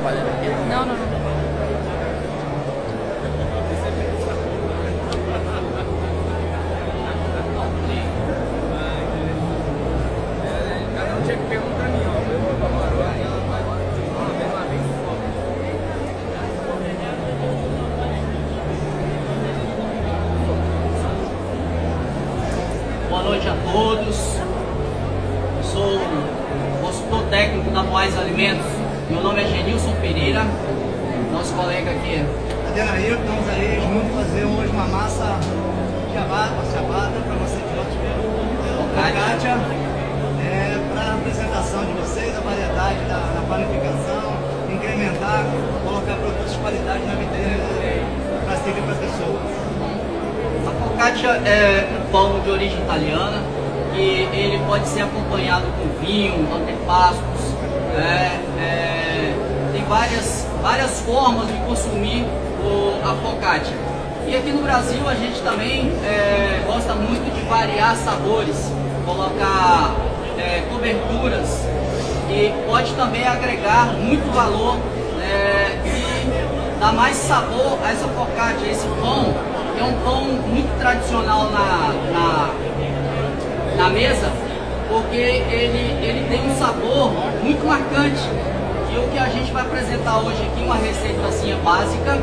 Não, não, não. Boa noite a todos. Sou consultor técnico da Moais Alimentos. Meu nome é Genilson Pereira. Nosso colega aqui. Adenair, estamos aí juntos fazer hoje uma massa chavada para você que gosta de focaccia, para a apresentação de vocês, a variedade na panificação, incrementar, colocar produtos de qualidade na vitrine para servir para as pessoas. A focaccia é um pão de origem italiana e ele pode ser acompanhado com vinho, antepastos. Tem várias formas de consumir a focaccia. E aqui no Brasil a gente também gosta muito de variar sabores, colocar coberturas e pode também agregar muito valor e dar mais sabor a essa focaccia, esse pão. É um pão muito tradicional na mesa, porque ele tem um sabor muito marcante. E o que a gente vai apresentar hoje aqui, uma receitazinha básica,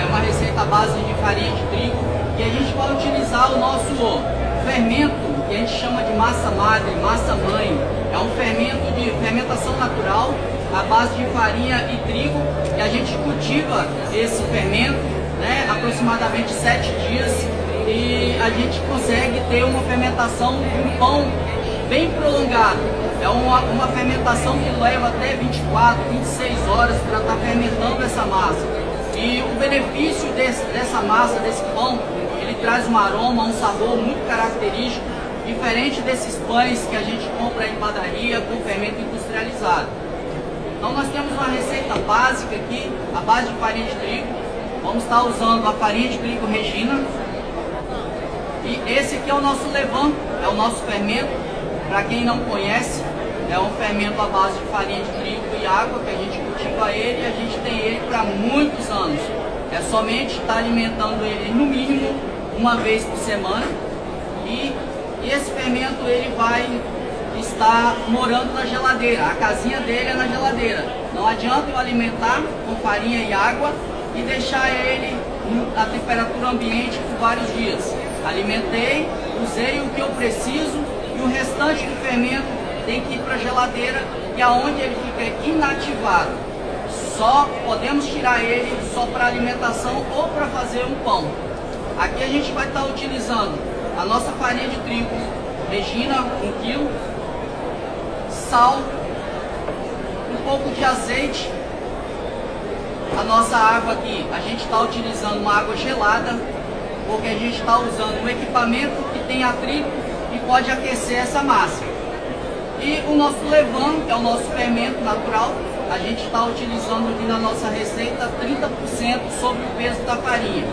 uma receita à base de farinha de trigo, e a gente vai utilizar o nosso fermento, que a gente chama de massa madre, massa mãe. É um fermento de fermentação natural, à base de farinha e trigo, e a gente cultiva esse fermento aproximadamente 7 dias e a gente consegue ter uma fermentação de um pão bem prolongado. É uma fermentação que leva até 24, 26 horas para estar fermentando essa massa. E o benefício dessa massa, desse pão, ele traz um aroma, um sabor muito característico, diferente desses pães que a gente compra em padaria com fermento industrializado. Então nós temos uma receita básica aqui, à base de farinha de trigo. Vamos estar usando a farinha de trigo Regina. E esse aqui é o nosso levain, é o nosso fermento. Para quem não conhece, é um fermento à base de farinha de trigo e água, que a gente cultiva ele e a gente tem ele para muitos anos. É somente estar alimentando ele no mínimo uma vez por semana. E esse fermento ele vai estar morando na geladeira. A casinha dele é na geladeira. Não adianta eu alimentar com farinha e água e deixar ele a temperatura ambiente por vários dias. Alimentei, usei o que eu preciso e o restante do fermento tem que ir para a geladeira, que é onde ele fica inativado. Só podemos tirar ele só para alimentação ou para fazer um pão. Aqui a gente vai estar utilizando a nossa farinha de trigo Regina, 1 kg, sal, um pouco de azeite. A nossa água aqui, a gente está utilizando uma água gelada, porque a gente está usando um equipamento que tem atrito e pode aquecer essa massa. E o nosso levain, que é o nosso fermento natural, a gente está utilizando aqui na nossa receita 30% sobre o peso da farinha.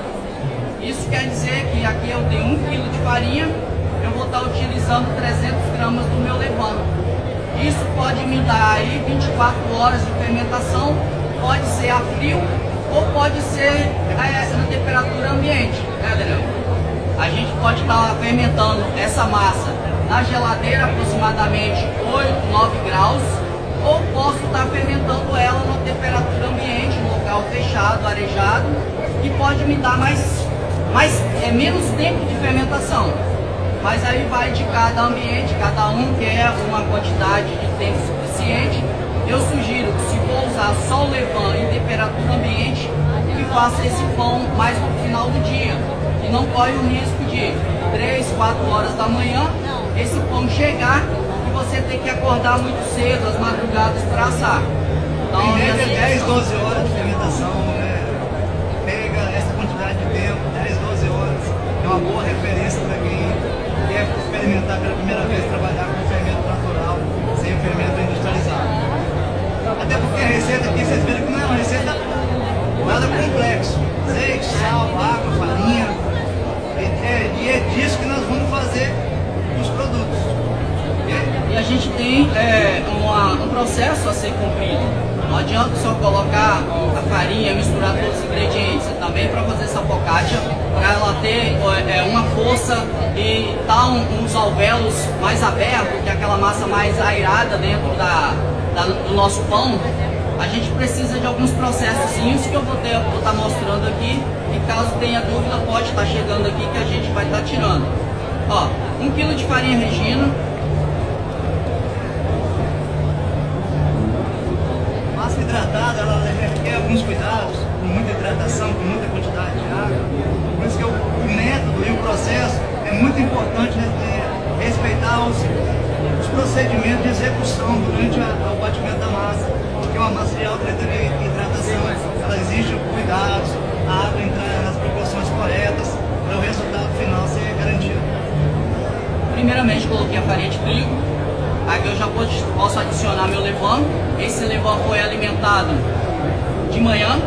Isso quer dizer que aqui eu tenho 1 kg de farinha, eu vou estar utilizando 300 gramas do meu levain. Isso pode me dar aí 24 horas de fermentação. Pode ser a frio ou pode ser na temperatura ambiente, Adriano? A gente pode estar fermentando essa massa na geladeira aproximadamente 8, 9 graus, ou posso estar fermentando ela na temperatura ambiente, no local fechado, arejado, que pode me dar menos tempo de fermentação. Mas aí vai de cada ambiente, cada um quer uma quantidade de tempo suficiente. Eu sugiro que, se for usar só o levain em temperatura ambiente, que faça esse pão mais no final do dia. E não corre o risco de 3, 4 horas da manhã, esse pão chegar e você ter que acordar muito cedo, às madrugadas, para assar. Então, em média, 10, 12 horas de fermentação, pega essa quantidade de tempo, 10, 12 horas. É uma boa referência para quem quer experimentar pela primeira vez trabalhar com fermento natural, sem o fermento industrializado. Até porque a receita aqui, vocês viram que não é uma receita nada complexo. Azeite, sal, água, farinha. E é disso que nós vamos fazer os produtos. E a gente tem um processo a ser cumprido. Não adianta só colocar a farinha e misturar todos os ingredientes. Também para fazer essa focaccia, para ela ter uma força e estar uns alvéolos mais abertos, que é aquela massa mais airada dentro do nosso pão, a gente precisa de alguns processos que eu vou estar mostrando aqui. E caso tenha dúvida, pode estar chegando aqui que a gente vai estar tirando. Ó, 1 kg de farinha Regina. Massa hidratada, ela requer alguns cuidados, com muita hidratação, com muita quantidade de água. Por isso que o método e o processo é muito importante, né, respeitar os procedimentos de execução durante o batimento da massa, porque uma massa de alta hidratação, ela exige cuidados, a água entrar nas proporções corretas, para o resultado final ser garantido. Primeiramente coloquei a farinha de trigo, aqui eu já posso adicionar meu levain. Esse levain foi alimentado de manhã.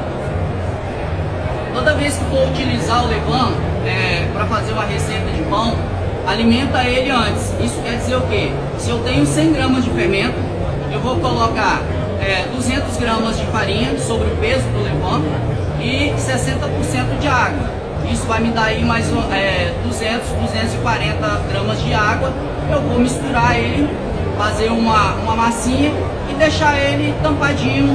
Toda vez que for utilizar o levain para fazer uma receita de pão, alimenta ele antes. Isso quer dizer o quê? Se eu tenho 100 gramas de fermento, eu vou colocar 200 gramas de farinha sobre o peso do levain e 60% de água. Isso vai me dar aí mais 200, 240 gramas de água. Eu vou misturar ele, fazer uma massinha e deixar ele tampadinho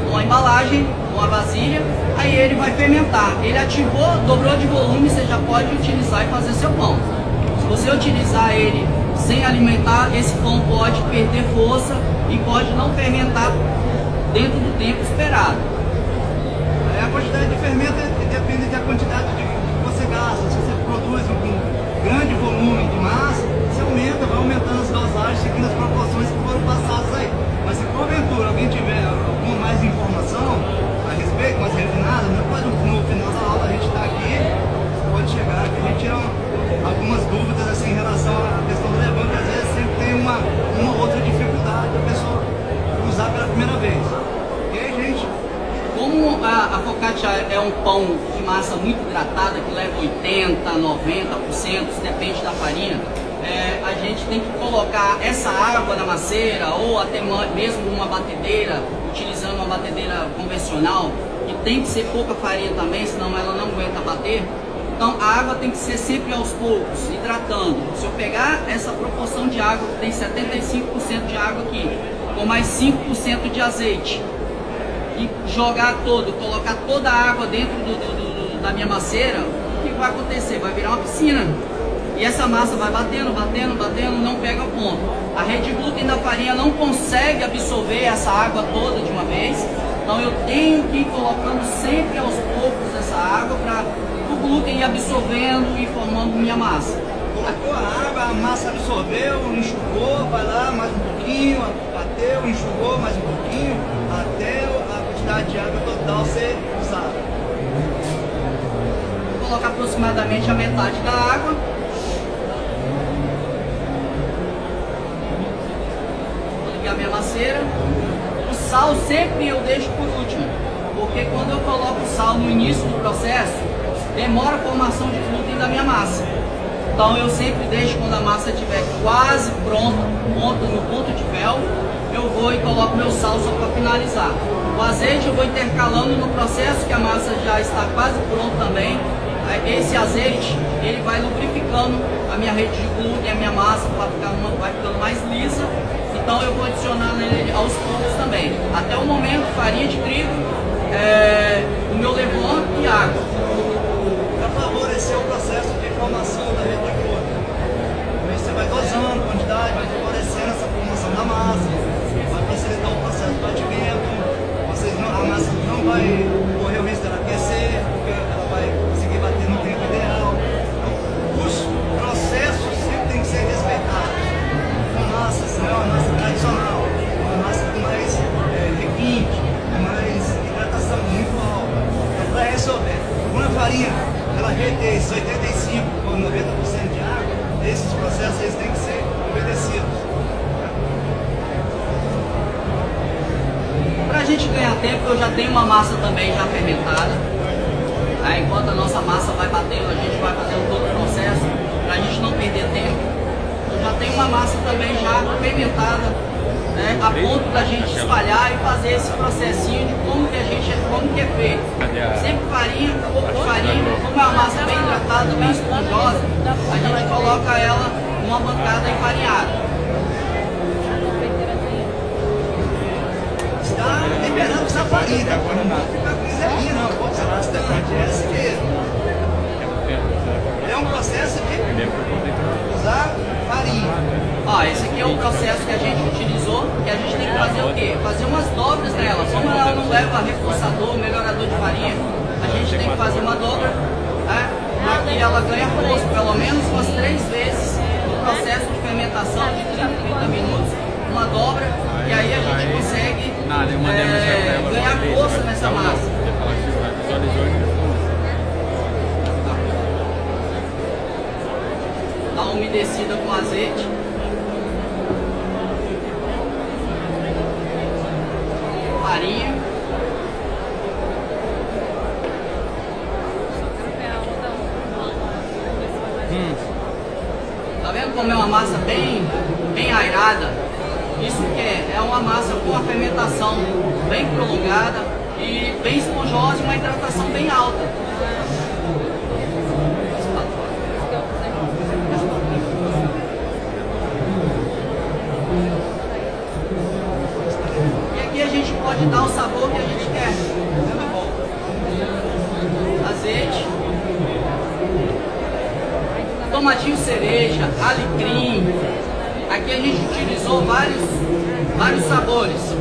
numa embalagem, numa vasilha. Aí ele vai fermentar. Ele ativou, dobrou de volume, você já pode utilizar e fazer seu pão. Se você utilizar ele sem alimentar, esse pão pode perder força e pode não fermentar dentro do tempo esperado. A quantidade de fermento depende da quantidade que você gasta. Se você produz um grande volume de massa, você vai aumentando as dosagens seguindo as proporções que foram passadas aí. Mas se porventura alguém tiver alguma mais informação a respeito, mais refinada, no final da aula a gente está aqui, pode chegar que a gente tira algumas dúvidas assim, em relação à questão do levain, que às vezes sempre tem uma outra dificuldade da pessoa usar pela primeira vez. E aí, gente? Como a focaccia é um pão de massa muito hidratada, que leva 80%, 90%, depende da farinha, a gente tem que colocar essa água na maceira ou até mesmo uma batedeira, utilizando uma batedeira convencional, que tem que ser pouca farinha também, senão ela não aguenta bater. Então a água tem que ser sempre aos poucos, hidratando. Se eu pegar essa proporção de água, que tem 75% de água aqui, com mais 5% de azeite, e jogar colocar toda a água dentro da minha maceira, o que vai acontecer? Vai virar uma piscina. E essa massa vai batendo, não pega ponto. A rede glúten da farinha não consegue absorver essa água toda de uma vez. Então eu tenho que ir colocando sempre aos poucos essa água para o glúten ir absorvendo e formando minha massa. Colocou a água, a massa absorveu, enxugou, vai lá mais um pouquinho, bateu, enxugou mais um pouquinho, até a quantidade de água total ser usada. Vou colocar aproximadamente a metade da água. Vou ligar minha maceira. O sal sempre eu deixo por último, porque quando eu coloco o sal no início do processo, demora a formação de glúten da minha massa. Então eu sempre deixo quando a massa estiver quase pronta, no ponto de véu, eu vou e coloco meu sal só para finalizar. O azeite eu vou intercalando no processo que a massa já está quase pronta também. Esse azeite, ele vai lubrificando a minha rede de glúten, a minha massa vai ficando mais lisa. Então eu vou adicionar nele aos poucos também. Até o momento, farinha de trigo, o meu levain e água. Para favorecer o processo de formação da rede de glúten, você vai dosando a quantidade, vai favorecendo essa formação da massa, vai facilitar o processo de batimento, a massa não vai correr o risco de aquecer, porque ela vai conseguir bater no tempo ideal. Então, os processos sempre têm que ser respeitados. A massa não é uma massa tradicional, é uma massa com mais requinte, com mais hidratação muito alta. Então, para resolver, uma farinha ela reter 85% ou 90% de água, esses processos eles têm que ser obedecidos. Para a gente ganhar tempo, eu já tenho uma massa também já fermentada. Enquanto a nossa massa vai batendo, a gente vai fazendo todo o processo, para a gente não perder tempo. Eu já tem uma massa também já fermentada, né, a ponto da gente espalhar e fazer esse processinho de como que é feito. Sempre farinha, pouco de farinha, como é uma massa bem hidratada, bem esponjosa, a gente coloca ela numa bancada enfarinhada. Está liberando essa farinha, agora não ficar com miseria não, pode ser bastante, essa aqui. É um processo de usar farinha. Ó, esse aqui é o processo que a gente utilizou, que a gente tem que fazer o quê? Fazer umas dobras nela. Como ela não leva reforçador, melhorador de farinha, a gente tem que fazer uma dobra, né? Aqui ela ganha rosto, pelo menos umas 3 vezes no processo de fermentação de 30 minutos, uma dobra, e aí a gente consegue ganhar força nessa massa. Dá uma umedecida com azeite. Farinha. Tá vendo como é uma massa bem airada? Isso que é uma massa com a fermentação bem prolongada e bem esponjosa e uma hidratação bem alta. E aqui a gente pode dar o sabor que a gente quer. Azeite, tomatinho cereja, alecrim. Aqui a gente utilizou vários sabores.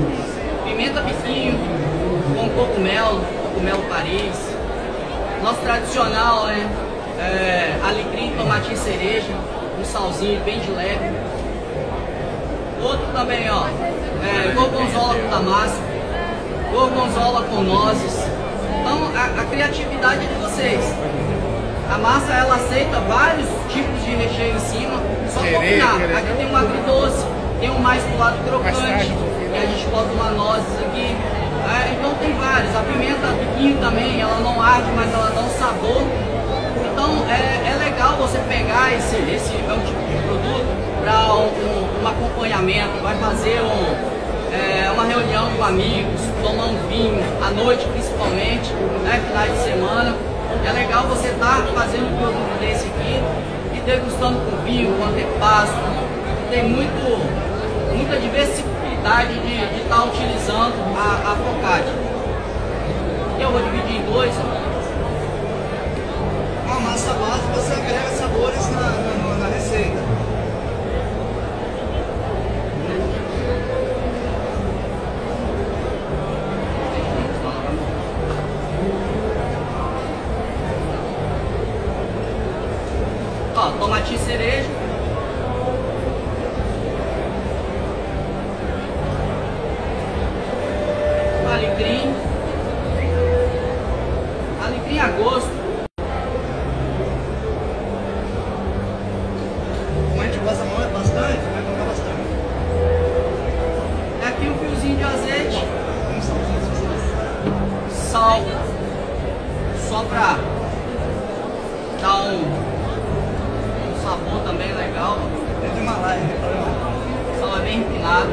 Pimenta biquinho com cogumelo Paris. Nosso tradicional é alecrim, tomatinho cereja, um salzinho bem de leve. Outro também, ó, gorgonzola com damasco, gorgonzola com nozes. Então a criatividade é de vocês. A massa ela aceita vários tipos de recheio em cima, só combinar. Aqui tem um agridoce, tem um mais pro lado crocante, que a gente bota uma nozes aqui. Então tem vários. A pimenta biquinho também, ela não arde, mas ela dá um sabor. Então é legal você pegar esse meu tipo de produto para um acompanhamento, vai fazer uma reunião com amigos, tomar um vinho, à noite principalmente, né, finais de semana. É legal você estar fazendo um produto desse aqui e degustando com vinho, com antepasto. Tem muita diversidade de estar utilizando a focaccia. Eu vou dividir em dois. Uma massa base, você agrega sabores na receita. Ó, tomatinho cereja. Alecrim. Alecrim a gosto. Como a gente gosta bastante, vai colocar bastante. Aqui um fiozinho de azeite. Um salzinho, Sal. Só pra dar um sabor também legal. é de Himalaia, O sal é bem refinado.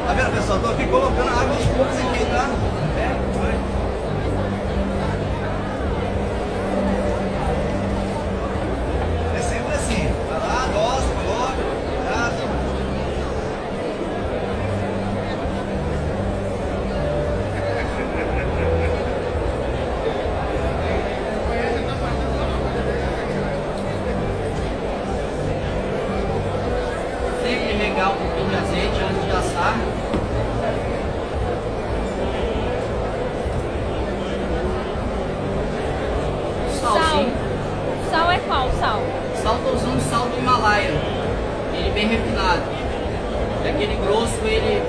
Tá vendo, pessoal? Tô aqui colocando água aos poucos aqui, tá? É sempre assim. Vai lá, doce, coloca, tá? Sempre regar um pouquinho de azeite antes de assar. Salzinho. Sal é qual sal? Sal, tô usando sal do Himalaia. Ele bem refinado. É aquele grosso, ele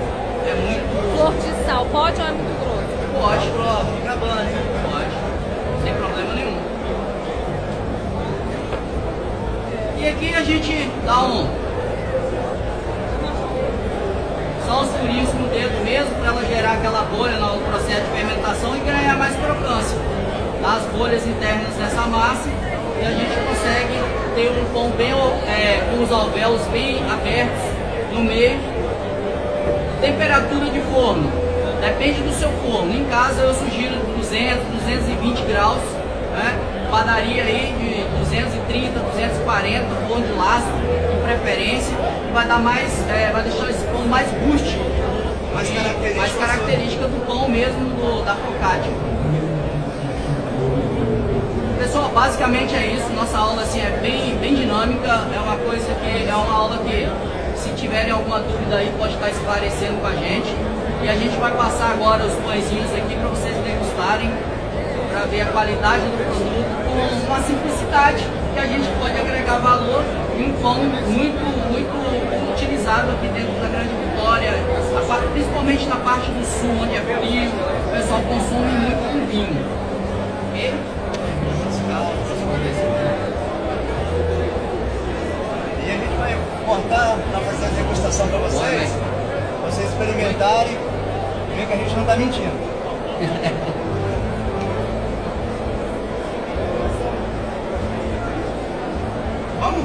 é muito... Flor de sal, pode ou é muito grosso? Pode, Fica acabando, hein? pode. Sem problema nenhum. E aqui a gente dá só os escuri isso no dedo mesmo, para ela gerar aquela bolha no processo de fermentação e ganhar mais crocância. Dá as bolhas internas dessa massa e a gente consegue ter um pão bem com os alvéolos bem abertos no meio. Temperatura de forno, depende do seu forno. Em casa eu sugiro 200, 220 graus, né? Padaria aí de 230, 240, forno de lastro, de preferência, vai dar mais, vai deixar esse pão mais rústico, mais característica do pão mesmo da focaccia. Pessoal, basicamente é isso. Nossa aula assim é bem dinâmica, é uma coisa que é uma aula que, se tiverem alguma dúvida aí, pode estar esclarecendo com a gente. E a gente vai passar agora os pãezinhos aqui para vocês degustarem, para ver a qualidade do produto com uma simplicidade que a gente pode agregar valor e um pão muito utilizado aqui dentro da Grande Vitória, principalmente na parte do sul, onde é frio, o pessoal consome muito com vinho. Okay? E a gente vai cortar para fazer a degustação para vocês experimentarem e ver que a gente não está mentindo. Vamos?